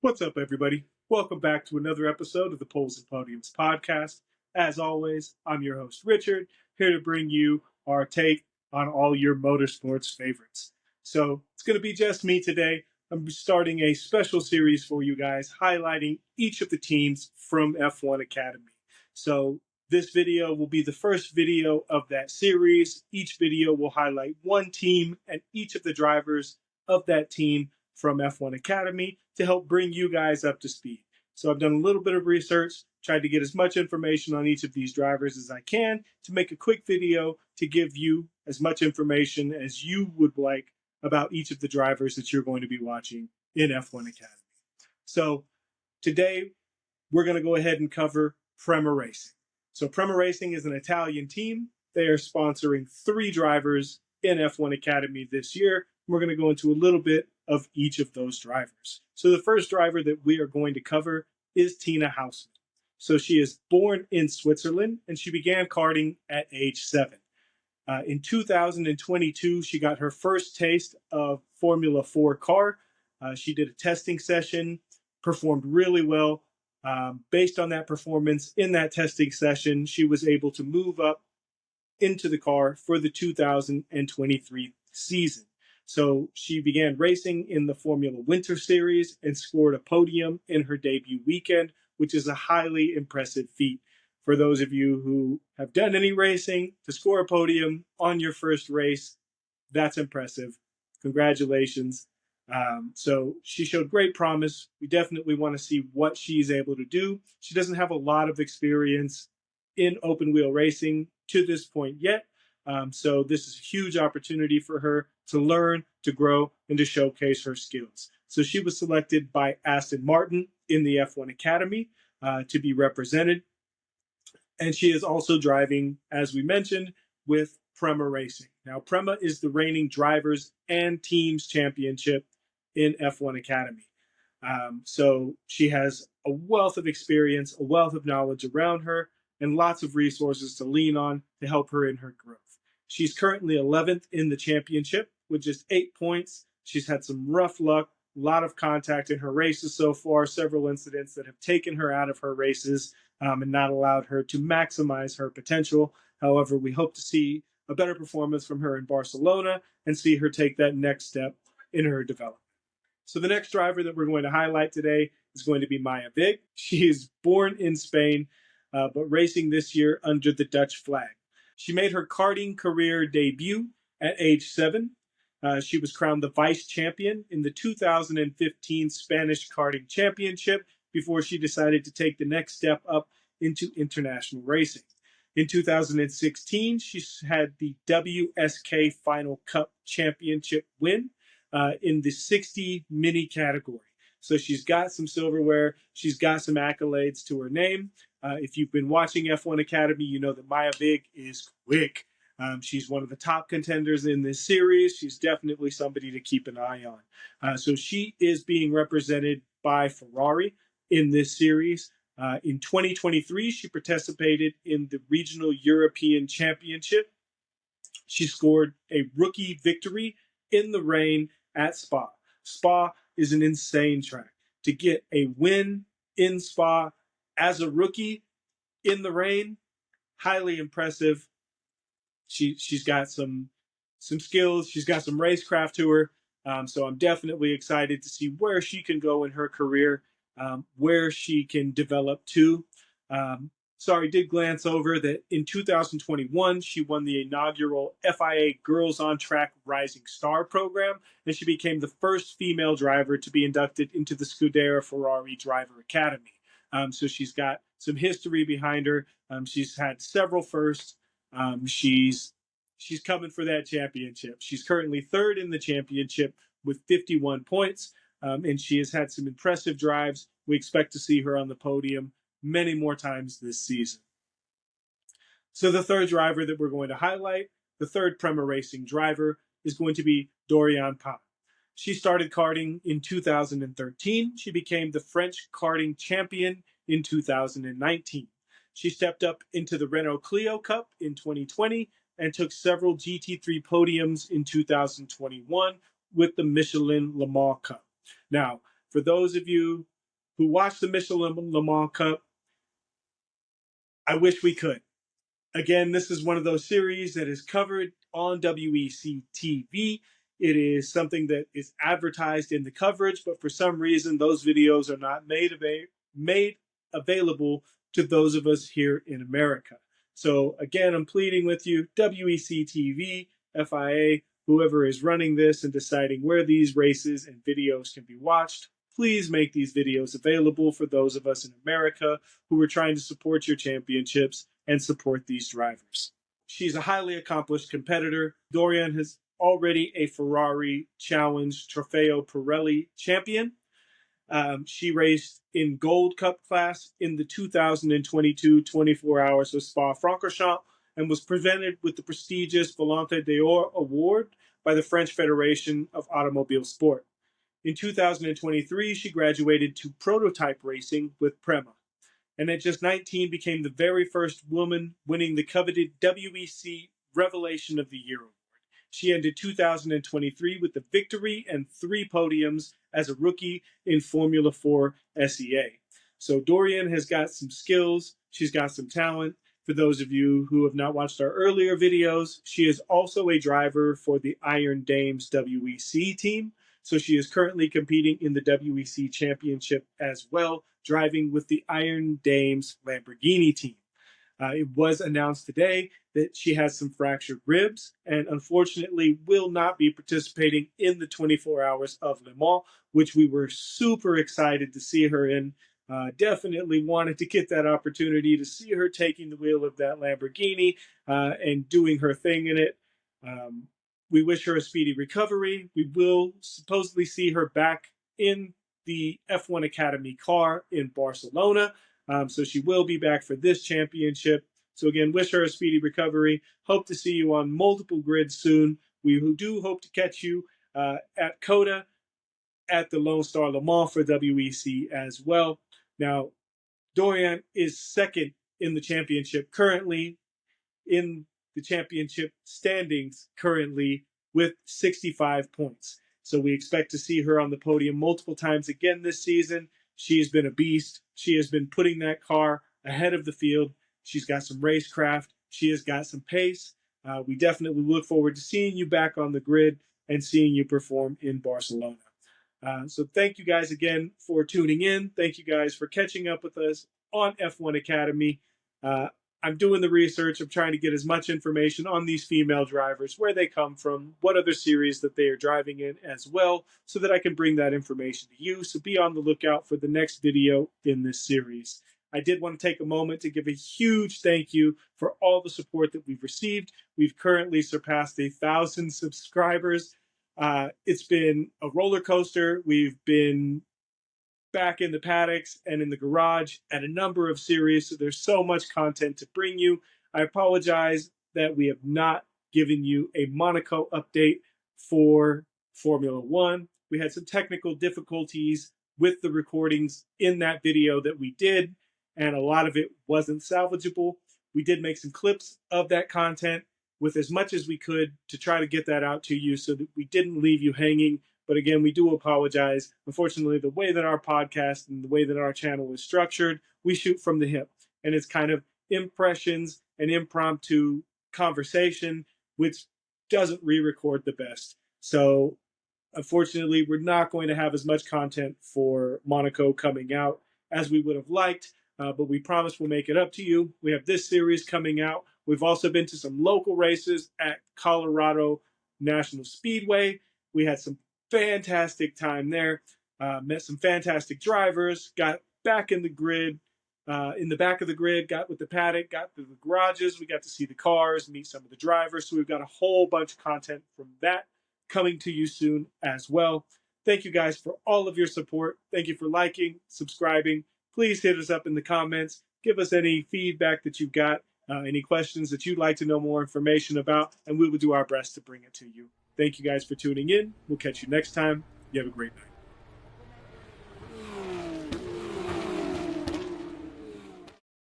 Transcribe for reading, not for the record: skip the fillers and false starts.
What's up, everybody? Welcome back to another episode of the Poles and Podiums podcast. As always, I'm your host, Richard, here to bring you our take on all your motorsports favorites. So it's going to be just me today. I'm starting a special series for you guys, highlighting each of the teams from F1 Academy. So this video will be the first video of that series. Each video will highlight one team and each of the drivers of that team from F1 Academy to help bring you guys up to speed. So I've done a little bit of research, tried to get as much information on each of these drivers as I can to make a quick video to give you as much information as you would like about each of the drivers that you're going to be watching in F1 Academy. So today we're going to go ahead and cover Prema Racing. So Prema Racing is an Italian team. They are sponsoring 3 drivers in F1 Academy this year. We're going to go into a little bit of each of those drivers. So the first driver that we are going to cover is Tina Hausmann. So she is born in Switzerland and she began karting at age 7. In 2022, she got her first taste of Formula 4 car. She did a testing session, performed really well. Based on that performance in that testing session, she was able to move up into the car for the 2023 season. So she began racing in the Formula Winter Series and scored a podium in her debut weekend, which is a highly impressive feat. For those of you who have done any racing, to score a podium on your first race, that's impressive. Congratulations. So she showed great promise. We definitely want to see what she's able to do. She doesn't have a lot of experience in open wheel racing to this point yet. So this is a huge opportunity for her to learn, to grow, and to showcase her skills. So she was selected by Aston Martin in the F1 Academy to be represented. And she is also driving, as we mentioned, with Prema Racing. Now, Prema is the reigning drivers and teams championship in F1 Academy. So she has a wealth of experience, a wealth of knowledge around her, and lots of resources to lean on to help her in her growth. She's currently 11th in the championship with just 8 points. She's had some rough luck, a lot of contact in her races so far, several incidents that have taken her out of her races and not allowed her to maximize her potential. However, we hope to see a better performance from her in Barcelona and see her take that next step in her development. So the next driver that we're going to highlight today is going to be Maya Vig. She is born in Spain, but racing this year under the Dutch flag. She made her karting career debut at age 7. She was crowned the vice champion in the 2015 Spanish Karting Championship before she decided to take the next step up into international racing. In 2016, she had the WSK Final Cup Championship win in the 60 mini category. So she's got some silverware. She's got some accolades to her name. If you've been watching F1 Academy, you know that Maya Vig is quick. She's one of the top contenders in this series. She's definitely somebody to keep an eye on. So she is being represented by Ferrari in this series. In 2023, she participated in the Regional European Championship. She scored a rookie victory in the rain at Spa. Spa is an insane track. To get a win in Spa as a rookie in the rain, highly impressive. She's got some skills. She's got some racecraft to her. So I'm definitely excited to see where she can go in her career, where she can develop to. Sorry, did glance over that in 2021, she won the inaugural FIA Girls on Track Rising Star program, and she became the first female driver to be inducted into the Scuderia Ferrari Driver Academy. So she's got some history behind her. She's had several firsts. She's coming for that championship. She's currently 3rd in the championship with 51 points, and she has had some impressive drives. We expect to see her on the podium many more times this season. So the third driver that we're going to highlight, the third Prema Racing driver, is going to be Doriane Pin. She started karting in 2013. She became the French karting champion in 2019. She stepped up into the Renault Clio Cup in 2020 and took several GT3 podiums in 2021 with the Michelin Le Mans Cup. Now, for those of you who watch the Michelin Le Mans Cup, I wish we could. Again, this is one of those series that is covered on WEC TV. It is something that is advertised in the coverage, but for some reason, those videos are not made available to those of us here in America. So again, I'm pleading with you, WEC TV, FIA, whoever is running this and deciding where these races and videos can be watched, please make these videos available for those of us in America who are trying to support your championships and support these drivers. She's a highly accomplished competitor. Dorian is already a Ferrari Challenge Trofeo Pirelli champion. She raced in Gold Cup class in the 2022 24 Hours of Spa-Francorchamps and was presented with the prestigious Volante d'Or award by the French Federation of Automobile Sport. In 2023, she graduated to prototype racing with Prema, and at just 19 became the very first woman winning the coveted WEC Revelation of the Year award. She ended 2023 with a victory and 3 podiums as a rookie in Formula 4 SEA. So Dorian has got some skills. She's got some talent. For those of you who have not watched our earlier videos, she is also a driver for the Iron Dames WEC team. So she is currently competing in the WEC Championship as well, driving with the Iron Dames Lamborghini team. It was announced today that she has some fractured ribs and unfortunately will not be participating in the 24 Hours of Le Mans, which we were super excited to see her in. Definitely wanted to get that opportunity to see her taking the wheel of that Lamborghini and doing her thing in it. We wish her a speedy recovery. We will supposedly see her back in the F1 Academy car in Barcelona. So she will be back for this championship. So again, wish her a speedy recovery. Hope to see you on multiple grids soon. We do hope to catch you at COTA at the Lone Star Le Mans for WEC as well. Now, Dorian is second in the championship currently, in the championship standings currently, with 65 points. So we expect to see her on the podium multiple times again this season. She has been a beast. She has been putting that car ahead of the field. She's got some racecraft. She has got some pace. We definitely look forward to seeing you back on the grid and seeing you perform in Barcelona. So thank you guys again for tuning in. Thank you guys for catching up with us on F1 Academy. I'm doing the research. I'm trying to get as much information on these female drivers, where they come from, what other series that they are driving in as well, so that I can bring that information to you. So be on the lookout for the next video in this series. I did want to take a moment to give a huge thank you for all the support that we've received. We've currently surpassed 1,000 subscribers. It's been a roller coaster. We've been back in the paddocks and in the garage at a number of series, so there's so much content to bring you. I apologize that we have not given you a Monaco update for Formula One. We had some technical difficulties with the recordings in that video that we did, and a lot of it wasn't salvageable. We did make some clips of that content with as much as we could to try to get that out to you so that we didn't leave you hanging. But again, we do apologize. Unfortunately, the way that our podcast and the way that our channel is structured, we shoot from the hip. And it's kind of impressions and impromptu conversation, which doesn't re-record the best. So unfortunately, we're not going to have as much content for Monaco coming out as we would have liked. But we promise we'll make it up to you. We have this series coming out. We've also been to some local races at Colorado National Speedway. We had some fantastic time there, met some fantastic drivers, got back in the grid, in the back of the grid, got with the paddock, got to the garages, we got to see the cars, meet some of the drivers, so we've got a whole bunch of content from that coming to you soon as well. Thank you guys for all of your support. Thank you for liking, subscribing. Please hit us up in the comments, give us any feedback that you've got, any questions that you'd like to know more information about, and we will do our best to bring it to you. Thank you guys for tuning in. We'll catch you next time. You have a great night.